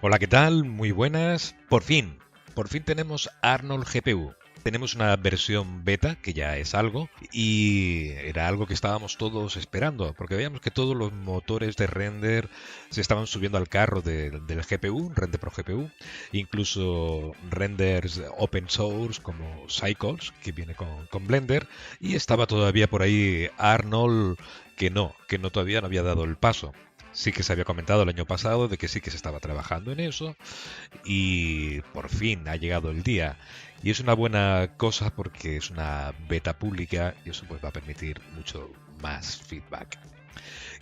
Hola, ¿qué tal? Muy buenas. Por fin tenemos Arnold GPU. Tenemos una versión beta, que ya es algo, y era algo que estábamos todos esperando, porque veíamos que todos los motores de render se estaban subiendo al carro del GPU, Render Pro GPU, incluso renders open source como Cycles, que viene con Blender, y estaba todavía por ahí Arnold que no todavía no había dado el paso. Sí que se había comentado el año pasado de que sí que se estaba trabajando en eso y por fin ha llegado el día. Y es una buena cosa porque es una beta pública y eso pues va a permitir mucho más feedback.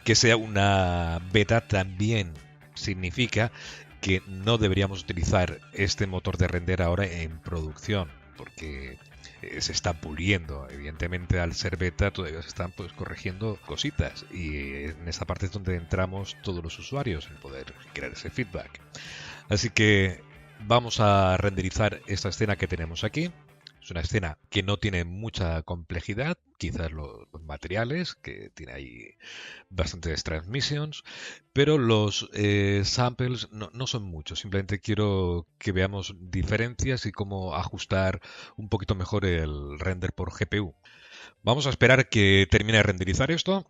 Que sea una beta también significa que no deberíamos utilizar este motor de render ahora en producción, porque se está puliendo. Evidentemente, al ser beta todavía se están pues corrigiendo cositas y en esa parte es donde entramos todos los usuarios en poder crear ese feedback. Así que vamos a renderizar esta escena que tenemos aquí. Es una escena que no tiene mucha complejidad, quizás los materiales, que tiene ahí bastantes transmissions, pero los samples no son muchos. Simplemente quiero que veamos diferencias y cómo ajustar un poquito mejor el render por GPU. Vamos a esperar que termine de renderizar esto.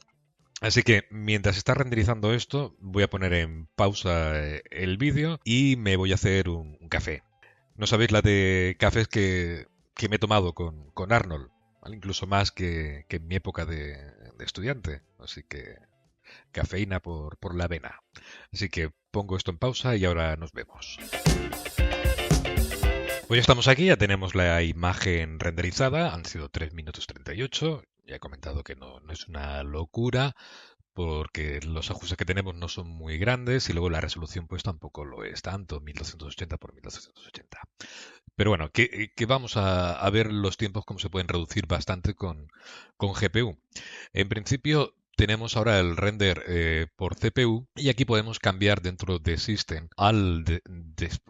Así que mientras está renderizando esto, voy a poner en pausa el vídeo y me voy a hacer un café. No sabéis la de cafés que me he tomado con Arnold, ¿vale? Incluso más que en mi época de estudiante. Así que cafeína por la vena. Así que pongo esto en pausa y ahora nos vemos. Pues ya estamos aquí, ya tenemos la imagen renderizada, han sido 3 minutos 38. Ya he comentado que no es una locura, porque los ajustes que tenemos no son muy grandes y luego la resolución pues tampoco lo es tanto, 1280 por 1280. Pero bueno, que vamos a ver los tiempos cómo se pueden reducir bastante con GPU. En principio tenemos ahora el render por CPU y aquí podemos cambiar dentro de System al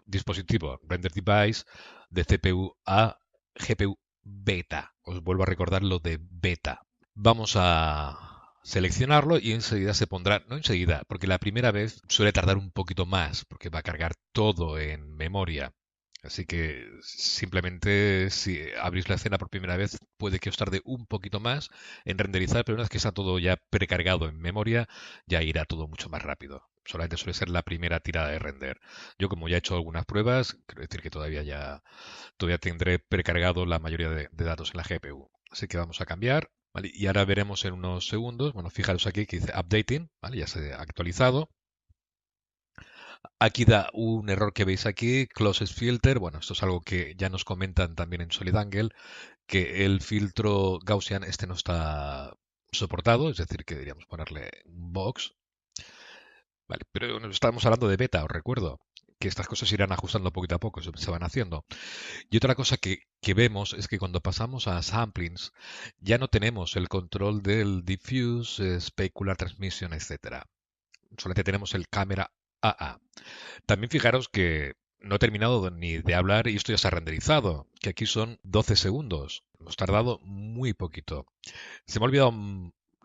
dispositivo Render Device de CPU a GPU beta. Os vuelvo a recordar lo de beta. Vamos a seleccionarlo y enseguida se pondrá, no enseguida, porque la primera vez suele tardar un poquito más, porque va a cargar todo en memoria. Así que simplemente si abrís la escena por primera vez puede que os tarde un poquito más en renderizar, pero una vez que está todo ya precargado en memoria, ya irá todo mucho más rápido. Solamente suele ser la primera tirada de render. Yo como ya he hecho algunas pruebas, quiero decir que todavía tendré precargado la mayoría de datos en la GPU. Así que vamos a cambiar. ¿Vale? Y ahora veremos en unos segundos, bueno, fijaros aquí que dice updating, ¿vale? Ya se ha actualizado. Aquí da un error que veis aquí, closest filter. Bueno, esto es algo que ya nos comentan también en SolidAngle, que el filtro Gaussian este no está soportado, es decir, que deberíamos ponerle un box. Vale, pero nos estamos hablando de beta, os recuerdo que estas cosas irán ajustando poquito a poco, se van haciendo. Y otra cosa que vemos es que cuando pasamos a samplings ya no tenemos el control del diffuse, specular transmission, etcétera. Solamente tenemos el cámara AA. También fijaros que no he terminado ni de hablar y esto ya se ha renderizado, que aquí son 12 segundos. Hemos tardado muy poquito. Se me ha olvidado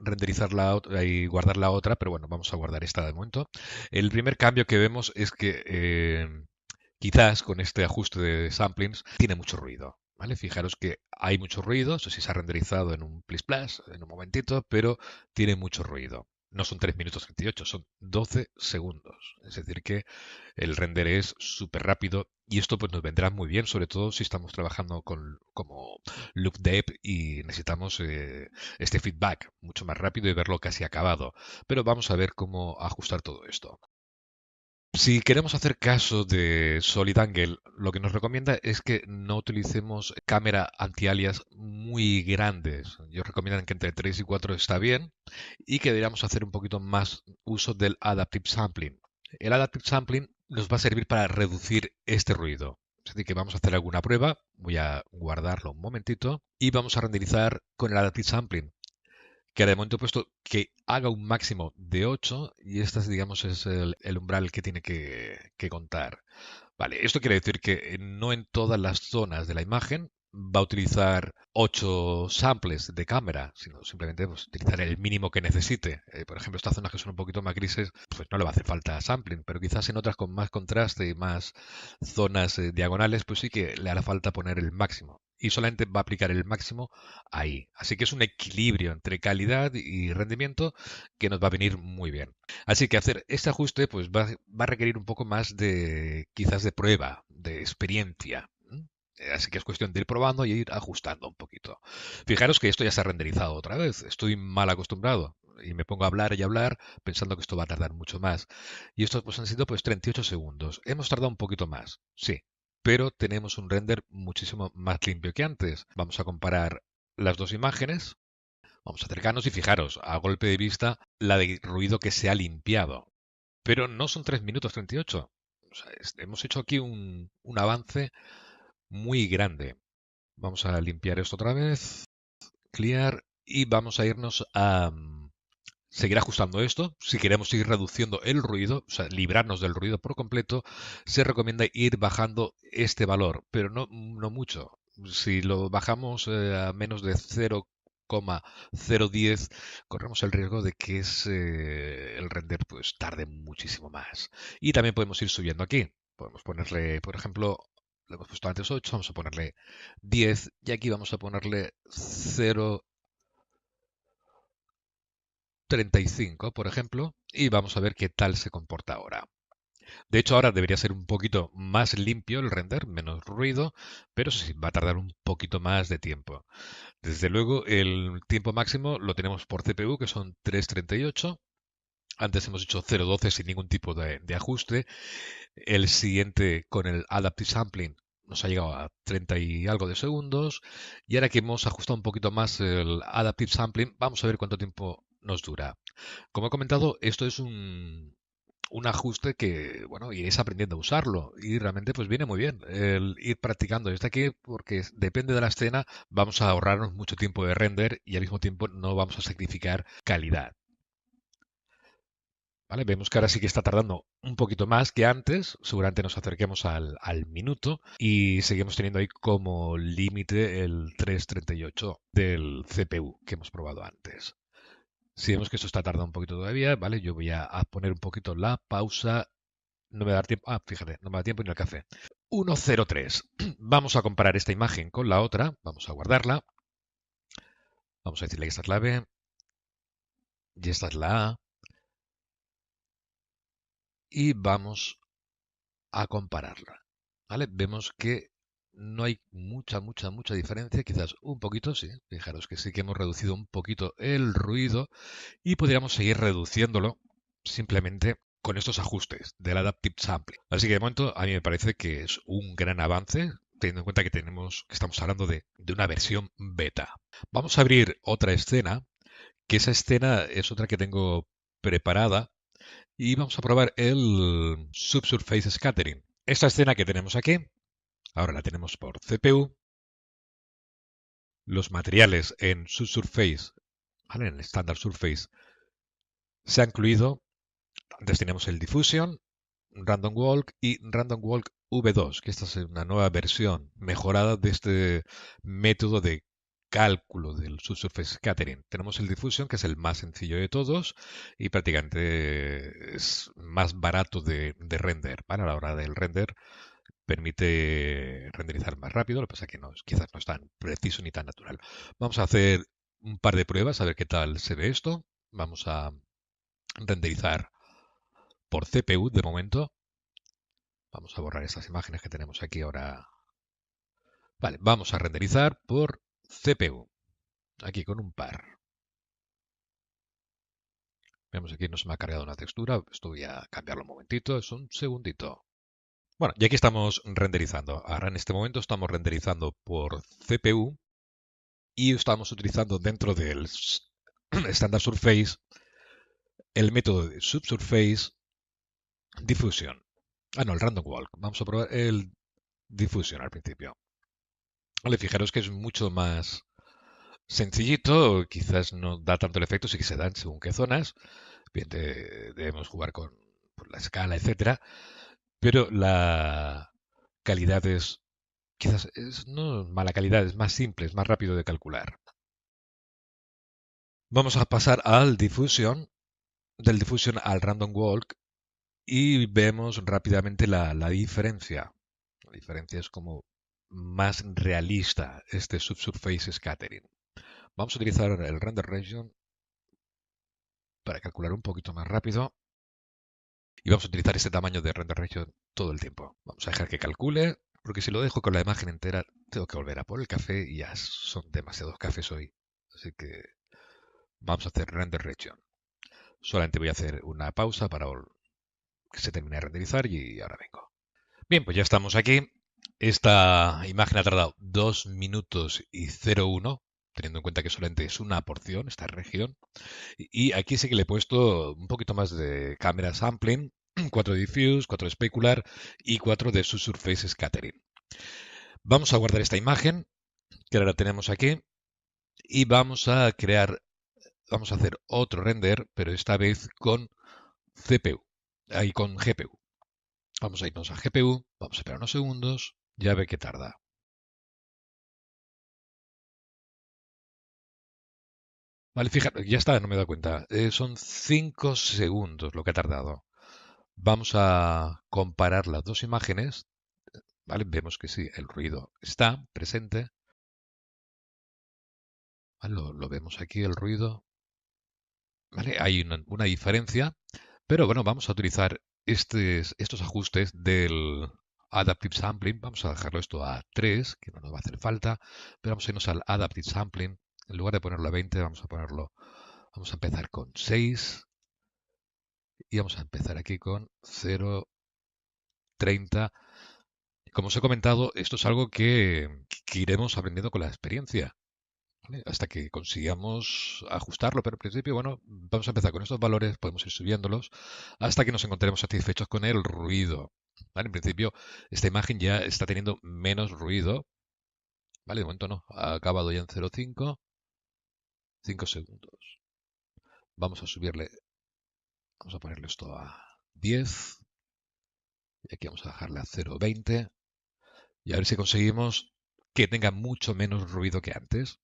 renderizar la otra y guardar la otra, pero bueno, vamos a guardar esta de momento. El primer cambio que vemos es que quizás con este ajuste de samplings tiene mucho ruido. ¿Vale? Fijaros que hay mucho ruido, eso sí se ha renderizado en un plis plas, en un momentito, pero tiene mucho ruido. No son 3 minutos 38, son 12 segundos. Es decir, que el render es súper rápido y esto pues nos vendrá muy bien, sobre todo si estamos trabajando como loop dev y necesitamos este feedback mucho más rápido y verlo casi acabado. Pero vamos a ver cómo ajustar todo esto. Si queremos hacer caso de SolidAngle, lo que nos recomienda es que no utilicemos cámara anti-alias muy grandes. Ellos recomiendan que entre 3 y 4 está bien y que deberíamos hacer un poquito más uso del Adaptive Sampling. El Adaptive Sampling nos va a servir para reducir este ruido. Es decir, que vamos a hacer alguna prueba. Voy a guardarlo un momentito y vamos a renderizar con el Adaptive Sampling, que de momento he puesto que haga un máximo de 8 y este, digamos, es el umbral que tiene que contar. Vale, esto quiere decir que no en todas las zonas de la imagen va a utilizar 8 samples de cámara, sino simplemente pues, utilizar el mínimo que necesite. Por ejemplo, estas zonas que son un poquito más grises, pues no le va a hacer falta sampling, pero quizás en otras con más contraste y más zonas diagonales, pues sí que le hará falta poner el máximo. Y solamente va a aplicar el máximo ahí. Así que es un equilibrio entre calidad y rendimiento que nos va a venir muy bien. Así que hacer este ajuste pues va a requerir un poco más de quizás de prueba, de experiencia. Así que es cuestión de ir probando y ir ajustando un poquito. Fijaros que esto ya se ha renderizado otra vez. Estoy mal acostumbrado y me pongo a hablar y hablar pensando que esto va a tardar mucho más. Y estos pues han sido pues 38 segundos. Hemos tardado un poquito más, sí, pero tenemos un render muchísimo más limpio que antes. Vamos a comparar las dos imágenes. Vamos a acercarnos y fijaros, a golpe de vista, la de ruido que se ha limpiado. Pero no son 3 minutos 38. O sea, hemos hecho aquí un avance muy grande. Vamos a limpiar esto otra vez, clear, y vamos a irnos a seguir ajustando esto. Si queremos seguir reduciendo el ruido, o sea, librarnos del ruido por completo, se recomienda ir bajando este valor, pero no mucho. Si lo bajamos a menos de 0,010, corremos el riesgo de que el render pues tarde muchísimo más. Y también podemos ir subiendo aquí. Podemos ponerle, por ejemplo, le hemos puesto antes 8, vamos a ponerle 10 y aquí vamos a ponerle 0,35, por ejemplo, y vamos a ver qué tal se comporta ahora. De hecho, ahora debería ser un poquito más limpio el render, menos ruido, pero sí va a tardar un poquito más de tiempo. Desde luego, el tiempo máximo lo tenemos por CPU, que son 3,38. Antes hemos hecho 0,12 sin ningún tipo de ajuste. El siguiente con el Adaptive Sampling nos ha llegado a 30 y algo de segundos. Y ahora que hemos ajustado un poquito más el Adaptive Sampling, vamos a ver cuánto tiempo nos dura. Como he comentado, esto es un ajuste que, bueno, iréis aprendiendo a usarlo y realmente pues viene muy bien el ir practicando desde aquí porque depende de la escena, vamos a ahorrarnos mucho tiempo de render y al mismo tiempo no vamos a sacrificar calidad. ¿Vale? Vemos que ahora sí que está tardando un poquito más que antes, seguramente nos acerquemos al minuto y seguimos teniendo ahí como límite el 3,38 del CPU que hemos probado antes. Si vemos que esto está tardando un poquito todavía, ¿vale? Yo voy a poner un poquito la pausa. No me va a dar tiempo. Ah, fíjate, no me da tiempo ni el café. 1,03. Vamos a comparar esta imagen con la otra. Vamos a guardarla. Vamos a decirle que esta es la B y esta es la A. Y vamos a compararla. ¿Vale? Vemos que no hay mucha diferencia. Quizás un poquito, sí. Fijaros que sí que hemos reducido un poquito el ruido y podríamos seguir reduciéndolo simplemente con estos ajustes del Adaptive Sampling. Así que de momento a mí me parece que es un gran avance, teniendo en cuenta que estamos hablando de una versión beta. Vamos a abrir otra escena, que esa escena es otra que tengo preparada, y vamos a probar el Subsurface Scattering. Esta escena que tenemos aquí, ahora la tenemos por CPU. Los materiales en Subsurface, ¿vale? En el Standard Surface, se ha incluido. Antes teníamos el Diffusion, Random Walk y Random Walk V2, que esta es una nueva versión mejorada de este método de cálculo del Subsurface Scattering. Tenemos el Diffusion, que es el más sencillo de todos y prácticamente es más barato de render. ¿Vale? A la hora del render permite renderizar más rápido, lo que pasa es que quizás no es tan preciso ni tan natural. Vamos a hacer un par de pruebas a ver qué tal se ve esto. Vamos a renderizar por CPU de momento. Vamos a borrar estas imágenes que tenemos aquí ahora. Vale, vamos a renderizar por CPU. Aquí con un par. Vemos aquí no se me ha cargado una textura. Esto voy a cambiarlo un momentito. Es un segundito. Bueno, y aquí estamos renderizando. Ahora en este momento estamos renderizando por CPU y estamos utilizando dentro del Standard Surface el método de Subsurface Diffusion. Ah, no, el Random Walk. Vamos a probar el Diffusion al principio. Vale, fijaros que es mucho más sencillito, quizás no da tanto el efecto, sí que se dan según qué zonas. Bien, debemos jugar con la escala, etcétera, pero la calidad es quizás no es mala calidad, es más simple, es más rápido de calcular. Vamos a pasar al Diffusion, del Diffusion al Random Walk y vemos rápidamente la diferencia. La diferencia es como más realista este Subsurface Scattering. Vamos a utilizar el Render Region para calcular un poquito más rápido. Y vamos a utilizar este tamaño de render region todo el tiempo. Vamos a dejar que calcule, porque si lo dejo con la imagen entera, tengo que volver a por el café y ya son demasiados cafés hoy. Así que vamos a hacer render region. Solamente voy a hacer una pausa para que se termine de renderizar y ahora vengo. Bien, pues ya estamos aquí. Esta imagen ha tardado 2 minutos y 01, teniendo en cuenta que solamente es una porción, esta región. Y aquí sí que le he puesto un poquito más de cámara sampling, 4 de diffuse, 4 de specular y 4 de subsurface scattering. Vamos a guardar esta imagen, que ahora la tenemos aquí, y vamos a hacer otro render, pero esta vez con CPU, ahí con GPU. Vamos a irnos a GPU, vamos a esperar unos segundos, ya ve que tarda. Vale, fíjate, ya está, no me he dado cuenta. Son 5 segundos lo que ha tardado. Vamos a comparar las dos imágenes. ¿Vale? Vemos que sí, el ruido está presente. ¿Vale? Lo vemos aquí, el ruido. ¿Vale? Hay una diferencia, pero bueno, vamos a utilizar estos ajustes del Adaptive Sampling. Vamos a dejarlo esto a 3, que no nos va a hacer falta, pero vamos a irnos al Adaptive Sampling. En lugar de ponerlo a 20, vamos a empezar con 6 y vamos a empezar aquí con 0,30. Como os he comentado, esto es algo que iremos aprendiendo con la experiencia. ¿Vale? Hasta que consigamos ajustarlo, pero al principio, bueno, vamos a empezar con estos valores, podemos ir subiéndolos hasta que nos encontremos satisfechos con el ruido. ¿Vale? En principio, esta imagen ya está teniendo menos ruido. ¿Vale? De momento no, ha acabado ya en 0,5, 5 segundos. Vamos a subirle, vamos a ponerle esto a 10 y aquí vamos a dejarle a 0,20 y a ver si conseguimos que tenga mucho menos ruido que antes.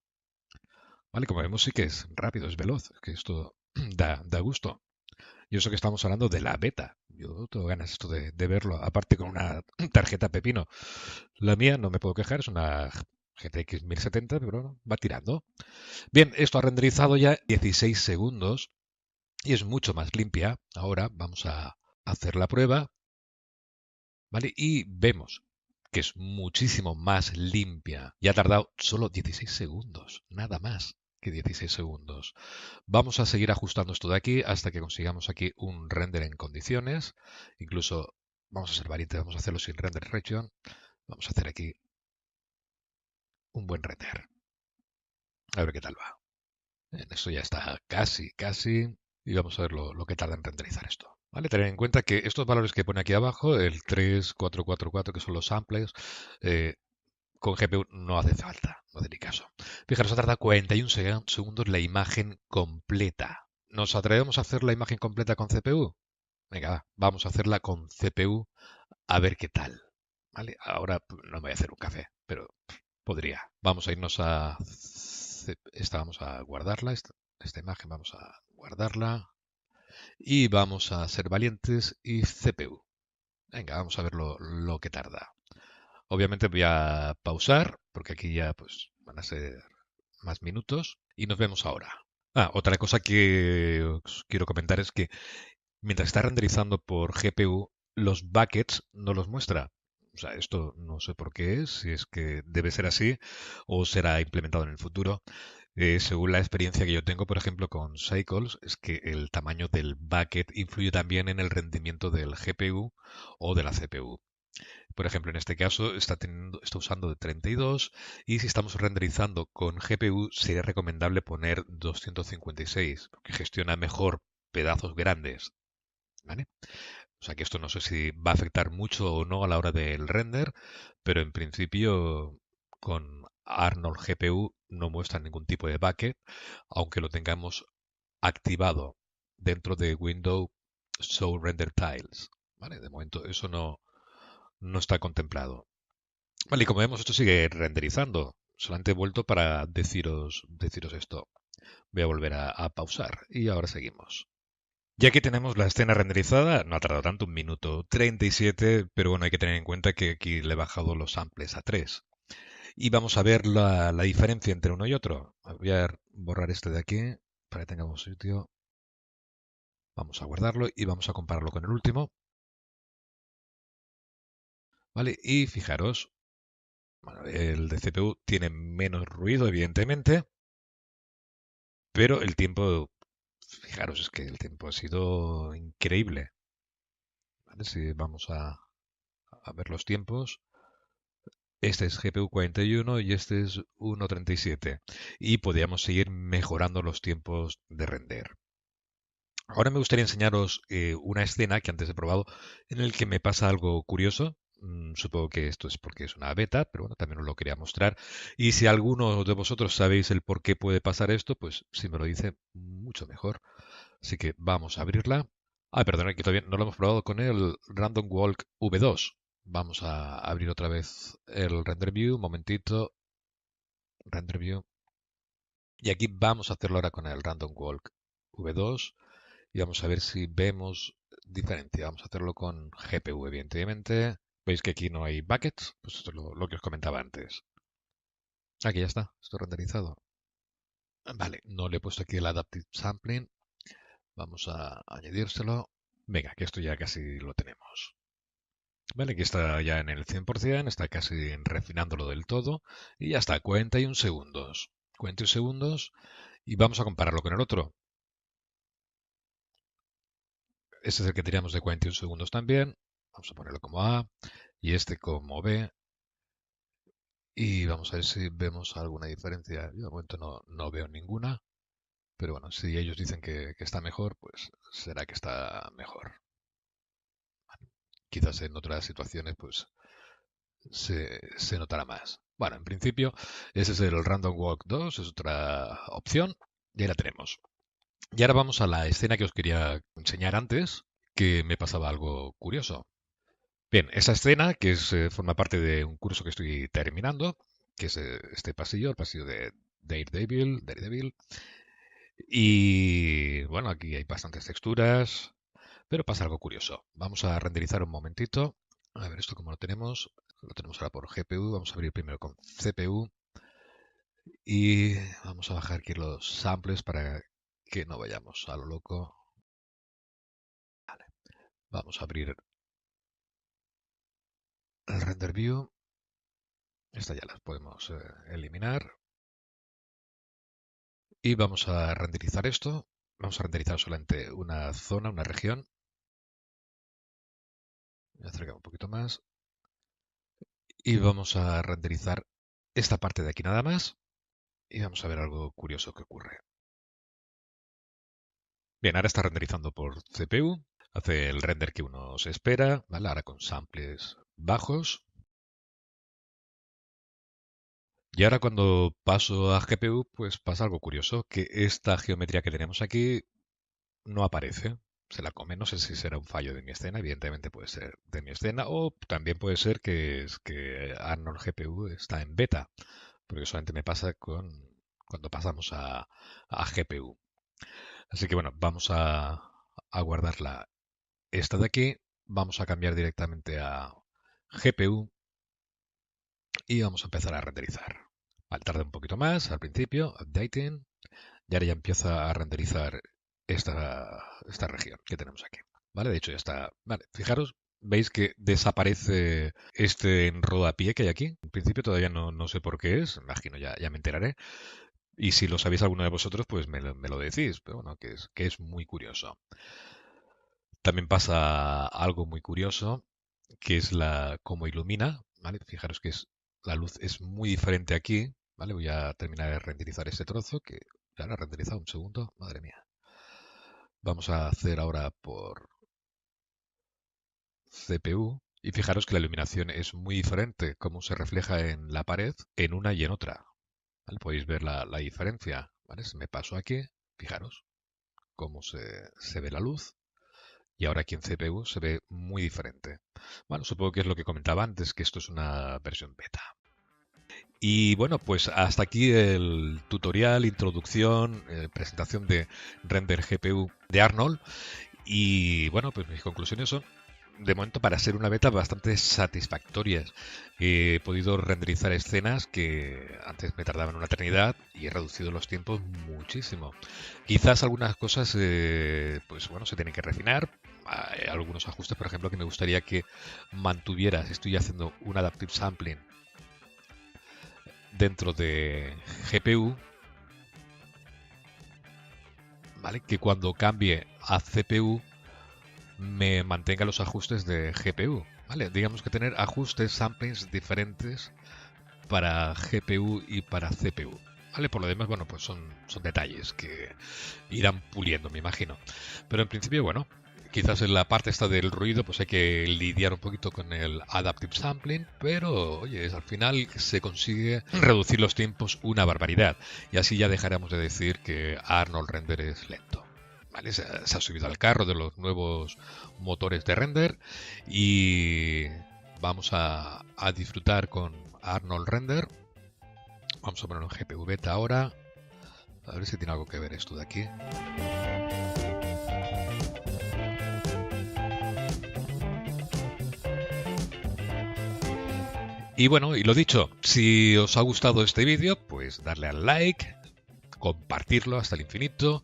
¿Vale? Como vemos, sí que es rápido, es veloz, que esto da gusto. Y eso que estamos hablando de la beta. Yo tengo ganas esto de verlo, aparte con una tarjeta pepino. La mía, no me puedo quejar, es una GTX 1070, pero bueno, va tirando. Bien, esto ha renderizado ya 16 segundos y es mucho más limpia. Ahora vamos a hacer la prueba, ¿vale? Y vemos que es muchísimo más limpia. Ya ha tardado solo 16 segundos, nada más que 16 segundos. Vamos a seguir ajustando esto de aquí hasta que consigamos aquí un render en condiciones. Incluso vamos a ser valientes, vamos a hacerlo sin render region. Vamos a hacer aquí un buen render. A ver qué tal va. Esto ya está casi. Y vamos a ver lo que tarda en renderizar esto. ¿Vale? Tener en cuenta que estos valores que pone aquí abajo, el 3444, que son los samples, con GPU no hace falta, no hace ni caso. Fijaros, ha tardado 41 segundos la imagen completa. ¿Nos atrevemos a hacer la imagen completa con CPU? Venga, vamos a hacerla con CPU a ver qué tal. ¿Vale? Ahora no me voy a hacer un café, pero podría. Vamos a irnos a... Esta vamos a guardarla, esta imagen vamos a guardarla. Y vamos a ser valientes y CPU. Venga, vamos a ver lo que tarda. Obviamente voy a pausar, porque aquí ya pues van a ser más minutos. Y nos vemos ahora. Otra cosa que os quiero comentar es que mientras está renderizando por GPU, los buckets no los muestra. O sea, esto no sé por qué es, si es que debe ser así o será implementado en el futuro. Según la experiencia que yo tengo, por ejemplo, con Cycles, es que el tamaño del bucket influye también en el rendimiento del GPU o de la CPU. Por ejemplo, en este caso está usando de 32 y si estamos renderizando con GPU sería recomendable poner 256 porque gestiona mejor pedazos grandes. ¿Vale? O sea que esto no sé si va a afectar mucho o no a la hora del render, pero en principio con Arnold GPU no muestra ningún tipo de bucket, aunque lo tengamos activado dentro de Windows Show Render Tiles. ¿Vale? De momento eso no está contemplado. Vale, y como vemos, esto sigue renderizando. Solamente he vuelto para deciros esto. Voy a volver a pausar y ahora seguimos. Ya que tenemos la escena renderizada, no ha tardado tanto, 1 minuto 37, pero bueno, hay que tener en cuenta que aquí le he bajado los samples a 3. Y vamos a ver la diferencia entre uno y otro. Voy a borrar este de aquí para que tengamos sitio. Vamos a guardarlo y vamos a compararlo con el último. ¿Vale? Y fijaros, bueno, el de CPU tiene menos ruido, evidentemente, pero el tiempo, fijaros, es que el tiempo ha sido increíble. ¿Vale? Si vamos a ver los tiempos, este es GPU 41 y este es 1.37. Y podríamos seguir mejorando los tiempos de render. Ahora me gustaría enseñaros una escena que antes he probado en el que me pasa algo curioso. Supongo que esto es porque es una beta, pero bueno, también os lo quería mostrar. Y si alguno de vosotros sabéis el por qué puede pasar esto, pues si me lo dice, mucho mejor. Así que vamos a abrirla. Ah, perdón, que todavía no lo hemos probado con el Random Walk V2. Vamos a abrir otra vez el Render View, un momentito. Render View. Y aquí vamos a hacerlo ahora con el Random Walk V2 y vamos a ver si vemos diferencia. Vamos a hacerlo con GPU, evidentemente. Veis que aquí no hay buckets, pues esto es lo que os comentaba antes. Aquí ya está, esto renderizado. Vale, no le he puesto aquí el Adaptive Sampling. Vamos a añadírselo. Venga, que esto ya casi lo tenemos. Vale, aquí está ya en el 100%, está casi refinándolo del todo. Y ya está, 41 segundos. 41 segundos y vamos a compararlo con el otro. Este es el que teníamos de 41 segundos también. Vamos a ponerlo como A y este como B. Y vamos a ver si vemos alguna diferencia. Yo de momento no veo ninguna. Pero bueno, si ellos dicen que está mejor, pues será que está mejor. Quizás en otras situaciones pues se notará más. Bueno, en principio ese es el Random Walk 2, es otra opción. Y ahí la tenemos. Y ahora vamos a la escena que os quería enseñar antes, que me pasaba algo curioso. Bien, esa escena, que forma parte de un curso que estoy terminando, que es este pasillo, el pasillo de Daredevil. Y bueno, aquí hay bastantes texturas, pero pasa algo curioso. Vamos a renderizar un momentito. A ver, esto como lo tenemos. Lo tenemos ahora por GPU. Vamos a abrir primero con CPU. Y vamos a bajar aquí los samples para que no vayamos a lo loco. Vale. Vamos a abrir el render view. Estas ya las podemos eliminar. Y vamos a renderizar esto. Vamos a renderizar solamente una zona, una región. Voy a acercar un poquito más. Y vamos a renderizar esta parte de aquí nada más. Y vamos a ver algo curioso que ocurre. Bien, ahora está renderizando por CPU. Hace el render que uno se espera. ¿Vale? Ahora con samples bajos. Y ahora cuando paso a GPU, pues pasa algo curioso. Que esta geometría que tenemos aquí no aparece. Se la come. No sé si será un fallo de mi escena. Evidentemente puede ser de mi escena. O también puede ser que Arnold GPU está en beta. Porque solamente me pasa cuando pasamos a GPU. Así que bueno, vamos a guardarla esta de aquí. Vamos a cambiar directamente a GPU y vamos a empezar a renderizar. Vale, tarda un poquito más al principio, updating. Y ahora ya empieza a renderizar esta región que tenemos aquí. Vale, de hecho ya está. Vale, fijaros, veis que desaparece este rodapié que hay aquí. En principio todavía no sé por qué es, imagino ya me enteraré. Y si lo sabéis alguno de vosotros, pues me lo decís. Pero bueno, que es muy curioso. También pasa algo muy curioso, que es cómo ilumina, ¿vale? Fijaros que la luz es muy diferente aquí, ¿vale? Voy a terminar de renderizar este trozo, que ya lo he renderizado un segundo, madre mía. Vamos a hacer ahora por CPU, y fijaros que la iluminación es muy diferente, cómo se refleja en la pared, en una y en otra, ¿vale? Podéis ver la diferencia, ¿vale? Si me paso aquí, fijaros cómo se ve la luz. y ahora aquí en CPU se ve muy diferente. Bueno, supongo que es lo que comentaba antes, que esto es una versión beta. Y bueno, pues hasta aquí el tutorial, introducción, presentación de Render GPU de Arnold. Y bueno, pues mis conclusiones son, de momento, para ser una beta, bastante satisfactorias. He podido renderizar escenas que antes me tardaban una eternidad y he reducido los tiempos muchísimo. Quizás algunas cosas, pues bueno, se tienen que refinar. Hay algunos ajustes, por ejemplo, que me gustaría que mantuvieras. Estoy haciendo un Adaptive Sampling dentro de GPU, ¿vale? Que cuando cambie a CPU me mantenga los ajustes de GPU, ¿vale? Digamos que tener ajustes, samplings diferentes para GPU y para CPU, ¿vale? Por lo demás, bueno, pues son detalles que irán puliendo, me imagino. Pero en principio, bueno, quizás en la parte esta del ruido, pues hay que lidiar un poquito con el Adaptive Sampling, pero, oye, al final se consigue reducir los tiempos una barbaridad. Y así ya dejaremos de decir que Arnold Render es lento. ¿Vale? Se ha subido al carro de los nuevos motores de render y vamos a disfrutar con Arnold Render. Vamos a poner un GPU beta ahora. A ver si tiene algo que ver esto de aquí. Y bueno, y lo dicho, si os ha gustado este vídeo, pues darle al like, compartirlo hasta el infinito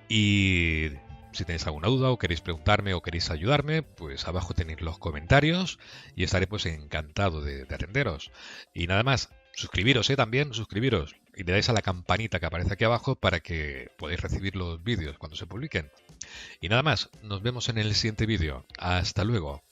y si tenéis alguna duda o queréis preguntarme o queréis ayudarme, pues abajo tenéis los comentarios y estaré pues encantado de atenderos. Y nada más, suscribiros, también, suscribiros y le dais a la campanita que aparece aquí abajo para que podáis recibir los vídeos cuando se publiquen. Y nada más, nos vemos en el siguiente vídeo. Hasta luego.